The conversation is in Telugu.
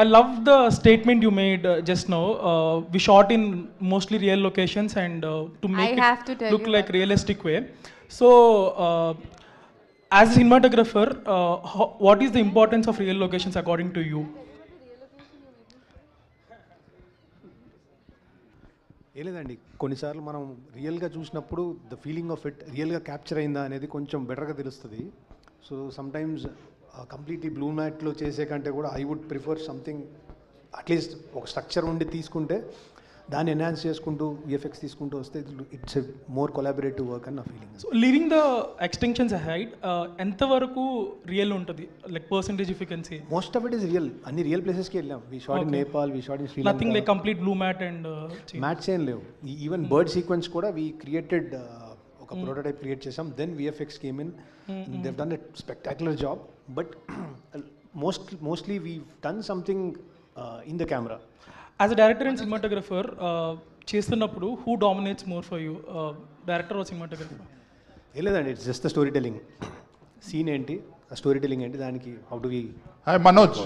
I love the statement you made just now. We shot in mostly real locations and to make I have to tell look you like one. realistic way. So, as a cinematographer, what is the importance of real locations according to you? ఏ లేదండి, కొన్నిసార్లు మనం రియల్గా చూసినప్పుడు ద ఫీలింగ్ ఆఫ్ ఇట్ రియల్గా క్యాప్చర్ అయిందా అనేది కొంచెం బెటర్గా తెలుస్తుంది. సో సమ్టైమ్స్ కంప్లీట్లీ బ్లూ మ్యాట్లో చేసే కంటే కూడా I would prefer something at least ఒక స్ట్రక్చర్ ఉండి తీసుకుంటే దాన్ని ఎన్హాన్స్ చేసుకుంటూ విఎఫ్ఎక్స్ తీసుకుంటూ వస్తే it's a more collaborative work అని నా feeling. So, leaving the extinctions aside, ఎంతవరకు రియల్ ఉంటుంది, like percentage if you can say? Most of it is real. అన్ని రియల్ ప్లేసెస్కి వెళ్ళాం. We shot in Nepal, we shot in Sri Lanka. Nothing like complete blue mat and mats ఏం లేవు. ఈవెన్ బర్డ్ సీక్వెన్స్ కూడా వీ క్రియేటెడ్ ఒక ప్రోటోటైప్ క్రియేట్ చేసాం. Then VFX came in, they done a spectacular job. But mostly we done something in the camera. As a director and cinematographer చేస్తున్నప్పుడు who dominates more for you, director or cinematographer? ఏ లేదండి, it's just the story telling. Scene ఏంటి, ఆ స్టోరీ టెలింగ్ ఏంటి, దానికి how do we. Hi Manoj.